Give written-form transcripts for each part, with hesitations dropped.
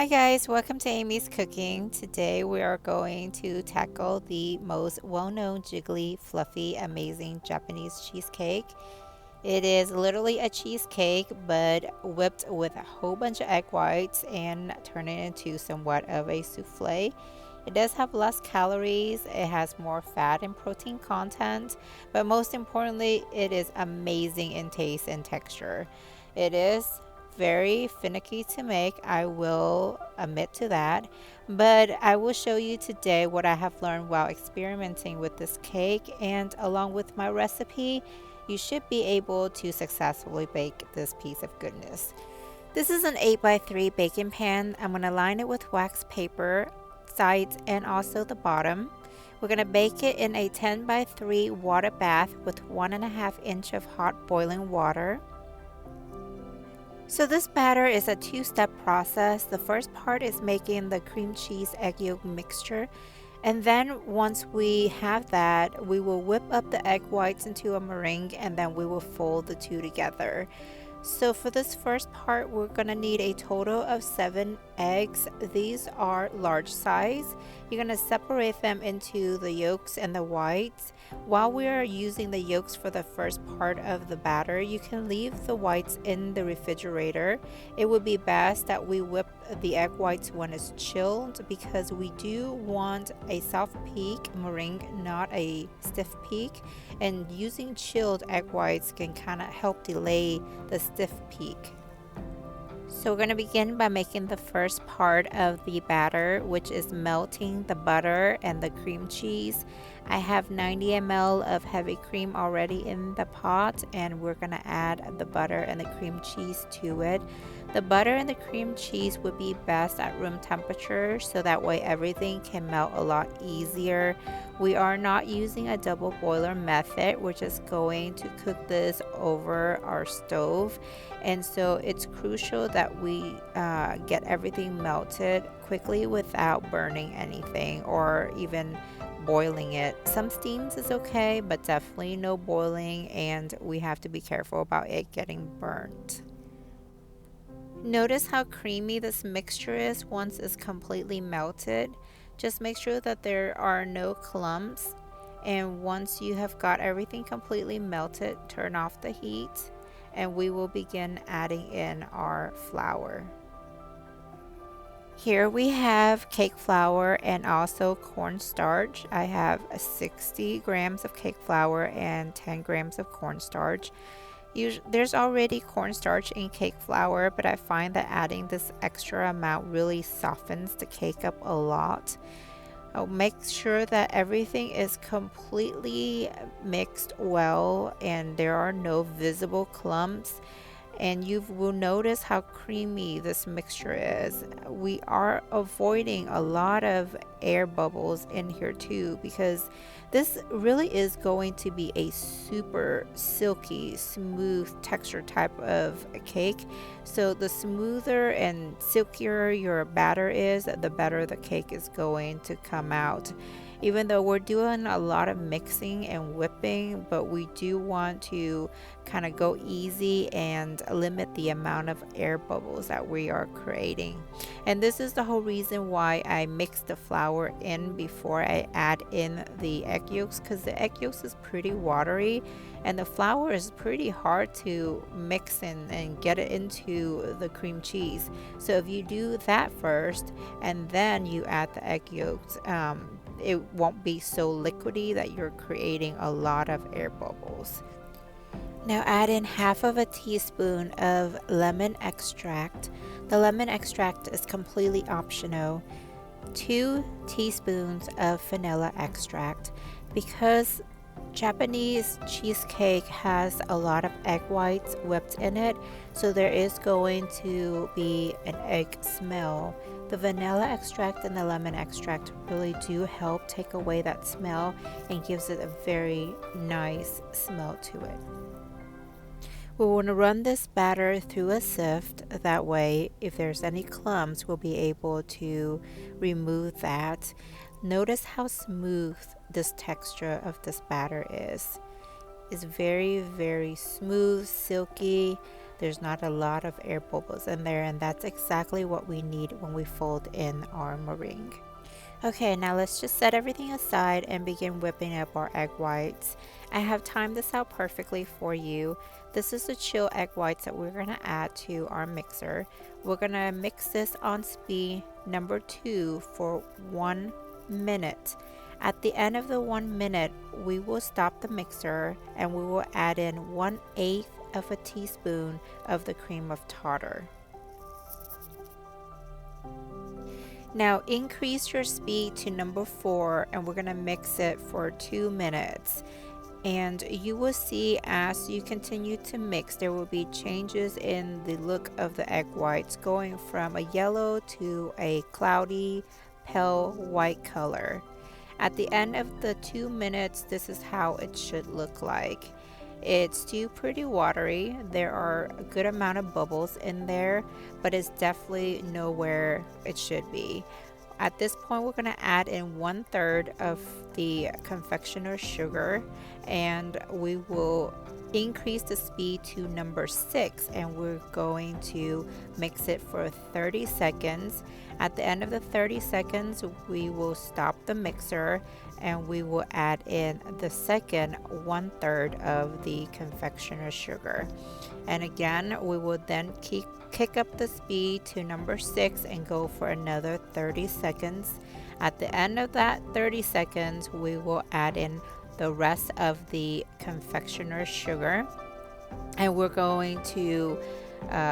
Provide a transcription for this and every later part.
Hi guys, welcome to Amy's Cooking. Today we are going to tackle the most well-known jiggly, fluffy, amazing Japanese cheesecake. It is literally a cheesecake but whipped with a whole bunch of egg whites and turn it into somewhat of a souffle. It does have less calories, it has more fat and protein content, but most importantly, it is amazing in taste and texture. It is very finicky to make, I will admit to that, but I will show you today what I have learned while experimenting with this cake, and along with my recipe, you should be able to successfully bake this piece of goodness. This is an 8x3 baking pan. I'm going to line it with wax paper, sides and also the bottom. We're going to bake it in a 10x3 water bath with 1.5 inch of hot boiling water. So this batter is a two-step process. The first part is making the cream cheese egg yolk mixture. And then once we have that, we will whip up the egg whites into a meringue and then we will fold the two together. So for this first part, we're gonna need a total of 7 eggs. These are large size. You're gonna separate them into the yolks and the whites. While we are using the yolks for the first part of the batter, you can leave the whites in the refrigerator. It would be best that we whip the egg whites when it's chilled because we do want a soft peak meringue, not a stiff peak. And using chilled egg whites can kind of help delay the stiff peak. So we're going to begin by making the first part of the batter, which is melting the butter and the cream cheese. I have 90 ml of heavy cream already in the pot, and we're going to add the butter and the cream cheese to it. The butter and the cream cheese would be best at room temperature so that way everything can melt a lot easier. We are not using a double boiler method. We're just going to cook this over our stove, and so it's crucial that we get everything melted quickly without burning anything or even boiling it. Some steams is okay, but definitely no boiling, and we have to be careful about it getting burnt. Notice how creamy this mixture is once it's completely melted. Just make sure that there are no clumps, and once you have got everything completely melted, turn off the heat and we will begin adding in our flour. Here we have cake flour and also cornstarch. I have 60 grams of cake flour and 10 grams of cornstarch. There's already cornstarch in cake flour, but I find that adding this extra amount really softens the cake up a lot. I'll make sure that everything is completely mixed well and there are no visible clumps. And you will notice how creamy this mixture is. We are avoiding a lot of air bubbles in here too because this really is going to be a super silky, smooth texture type of cake. So the smoother and silkier your batter is, the better the cake is going to come out. Even though we're doing a lot of mixing and whipping, but we do want to kind of go easy and limit the amount of air bubbles that we are creating. And this is the whole reason why I mix the flour in before I add in the egg yolks, because the egg yolks is pretty watery and the flour is pretty hard to mix in and get it into the cream cheese. So if you do that first and then you add the egg yolks, it won't be so liquidy that you're creating a lot of air bubbles. Now add in half of a teaspoon of lemon extract. The lemon extract is completely optional. 2 teaspoons of vanilla extract. Because Japanese cheesecake has a lot of egg whites whipped in it, so there is going to be an egg smell. The vanilla extract and the lemon extract really do help take away that smell and gives it a very nice smell to it. We want to run this batter through a sift. That way, if there's any clumps, we'll be able to remove that. Notice how smooth this texture of this batter is. It's very, very smooth, silky. There's not a lot of air bubbles in there, and that's exactly what we need when we fold in our meringue. Okay, now let's just set everything aside and begin whipping up our egg whites. I have timed this out perfectly for you. This is the chill egg whites that we're going to add to our mixer. We're going to mix this on speed number 2 for 1 minute. At the end of the 1 minute, we will stop the mixer and we will add in 1/8 of a teaspoon of the cream of tartar. Now increase your speed to number 4 and we're going to mix it for 2 minutes. And you will see as you continue to mix, there will be changes in the look of the egg whites, going from a yellow to a cloudy, pale white color. At the end of the 2 minutes, this is how it should look like. It's still pretty watery. There are a good amount of bubbles in there, but it's definitely nowhere it should be. At this point, we're going to add in 1/3 of the confectioner sugar, and we will increase the speed to number 6, and we're going to mix it for 30 seconds. At the end of the 30 seconds, we will stop the mixer and we will add in the second 1/3 of the confectioner sugar. And again, we will then kick up the speed to number 6 and go for another 30 seconds. At the end of that 30 seconds, we will add in the rest of the confectioner sugar, and we're going to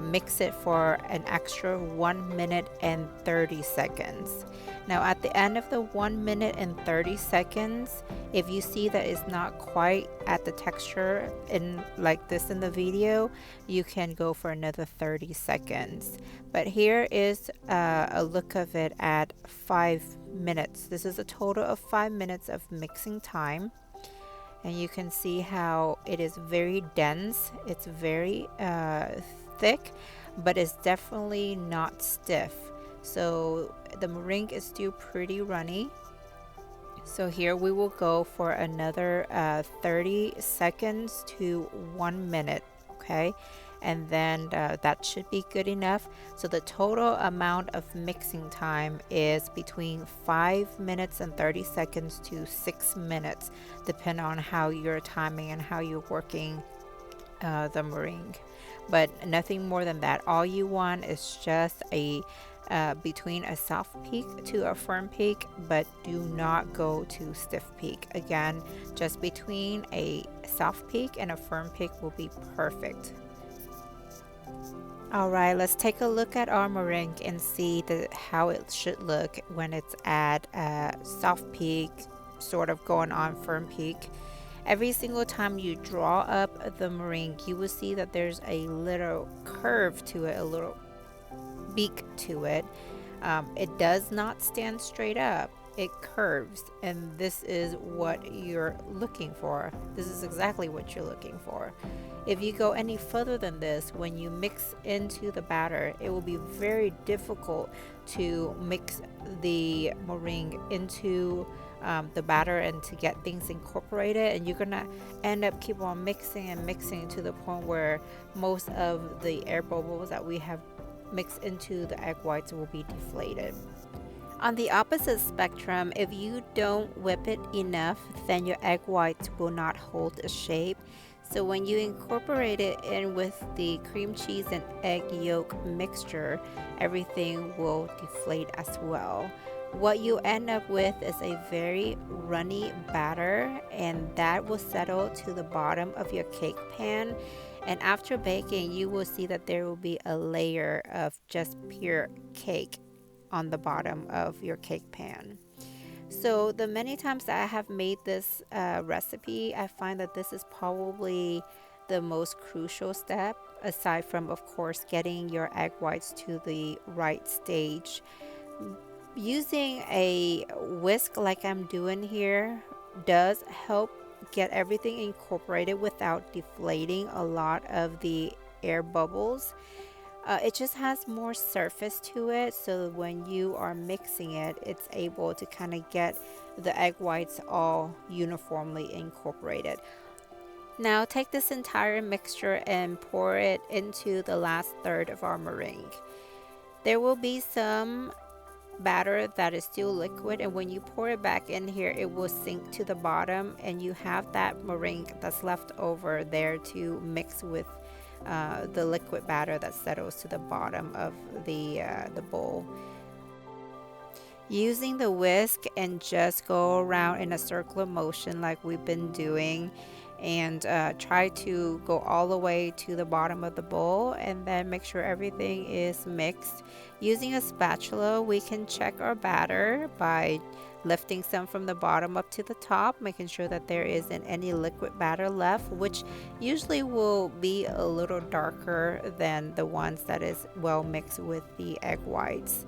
mix it for an extra 1 minute and 30 seconds. Now at the end of the 1 minute and 30 seconds, if you see that it's not quite at the texture in like this in the video, you can go for another 30 seconds. But here is a look of it at 5 minutes. This is a total of 5 minutes of mixing time. And you can see how it is very dense. It's very thick, but it's definitely not stiff. So the meringue is still pretty runny. So here we will go for another 30 seconds to 1 minute, okay? And then that should be good enough. So the total amount of mixing time is between 5 minutes and 30 seconds to 6 minutes, depending on how you're timing and how you're working the meringue. But nothing more than that. All you want is just a between a soft peak to a firm peak, but do not go to stiff peak. Again, just between a soft peak and a firm peak will be perfect. Alright, let's take a look at our meringue and see how it should look when it's at soft peak, sort of going on firm peak. Every single time you draw up the meringue, you will see that there's a little curve to it, a little beak to it. It does not stand straight up. It curves, and this is what you're looking for. This is exactly what you're looking for. If you go any further than this, when you mix into the batter, it will be very difficult to mix the meringue into the batter and to get things incorporated, and you're gonna end up keep on mixing and mixing to the point where most of the air bubbles that we have mixed into the egg whites will be deflated. On the opposite spectrum, if you don't whip it enough, then your egg whites will not hold a shape. So when you incorporate it in with the cream cheese and egg yolk mixture, everything will deflate as well. What you end up with is a very runny batter, and that will settle to the bottom of your cake pan. And after baking, you will see that there will be a layer of just pure cake on the bottom of your cake pan. So the many times that I have made this recipe, I find that this is probably the most crucial step, aside from, of course, getting your egg whites to the right stage. Using a whisk like I'm doing here does help get everything incorporated without deflating a lot of the air bubbles. It just has more surface to it, so when you are mixing it, it's able to kind of get the egg whites all uniformly incorporated. Now take this entire mixture and pour it into the last third of our meringue. There will be some batter that is still liquid, and when you pour it back in here it will sink to the bottom, and you have that meringue that's left over there to mix with the liquid batter that settles to the bottom of the bowl. Using the whisk and just go around in a circular motion like we've been doing, and try to go all the way to the bottom of the bowl, and then make sure everything is mixed. Using a spatula, we can check our batter by lifting some from the bottom up to the top, making sure that there isn't any liquid batter left, which usually will be a little darker than the ones that is well mixed with the egg whites.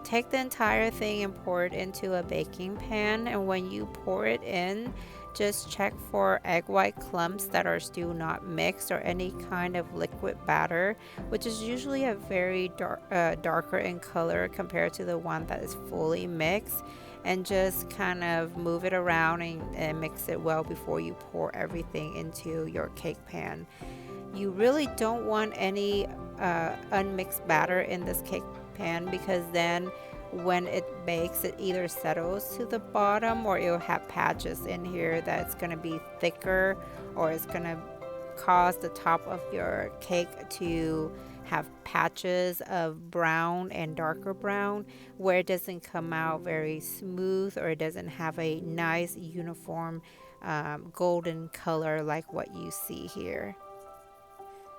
Take the entire thing and pour it into a baking pan, and when you pour it in, just check for egg white clumps that are still not mixed, or any kind of liquid batter, which is usually a very darker in color compared to the one that is fully mixed, and just kind of move it around and mix it well before you pour everything into your cake pan. You really don't want any unmixed batter in this cake pan, because then when it bakes it either settles to the bottom, or it'll have patches in here that's going to be thicker, or it's going to cause the top of your cake to have patches of brown and darker brown, where it doesn't come out very smooth, or it doesn't have a nice uniform golden color like what you see here.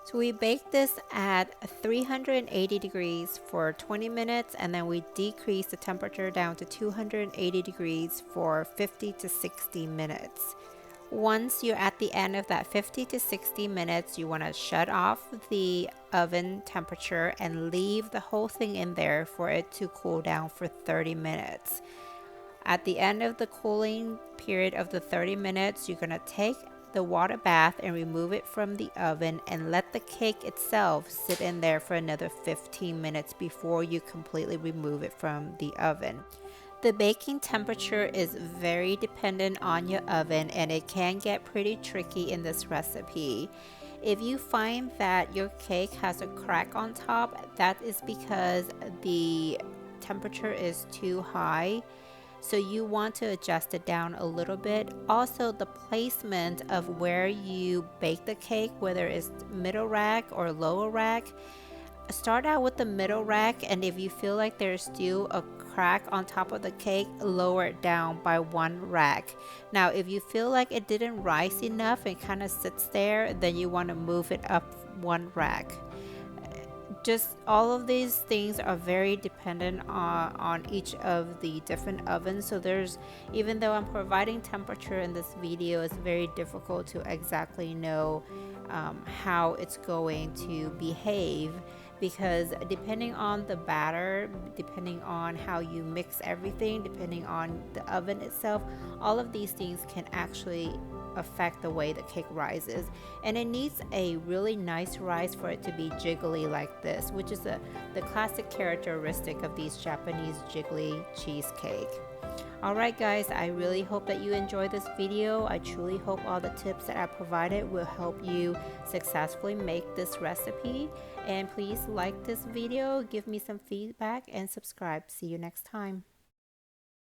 So we bake this at 380 degrees for 20 minutes, and then we decrease the temperature down to 280 degrees for 50 to 60 minutes. Once you're at the end of that 50 to 60 minutes, you want to shut off the oven temperature and leave the whole thing in there for it to cool down for 30 minutes. At the end of the cooling period of the 30 minutes, you're going to take the water bath and remove it from the oven, and let the cake itself sit in there for another 15 minutes before you completely remove it from the oven. The baking temperature is very dependent on your oven, and it can get pretty tricky in this recipe. If you find that your cake has a crack on top, that is because the temperature is too high. So you want to adjust it down a little bit. Also, the placement of where you bake the cake, whether it's middle rack or lower rack, start out with the middle rack, and if you feel like there's still a crack on top of the cake, lower it down by one rack. Now, if you feel like it didn't rise enough and kind of sits there, then you want to move it up one rack. Just all of these things are very dependent on each of the different ovens. So there's, even though I'm providing temperature in this video, it's very difficult to exactly know how it's going to behave, because depending on the batter, depending on how you mix everything, depending on the oven itself, all of these things can actually affect the way the cake rises. And it needs a really nice rise for it to be jiggly like this, which is the classic characteristic of these Japanese jiggly cheesecake. Alright guys, I really hope that you enjoyed this video. I truly hope all the tips that I provided will help you successfully make this recipe. And please like this video, give me some feedback, and subscribe. See you next time.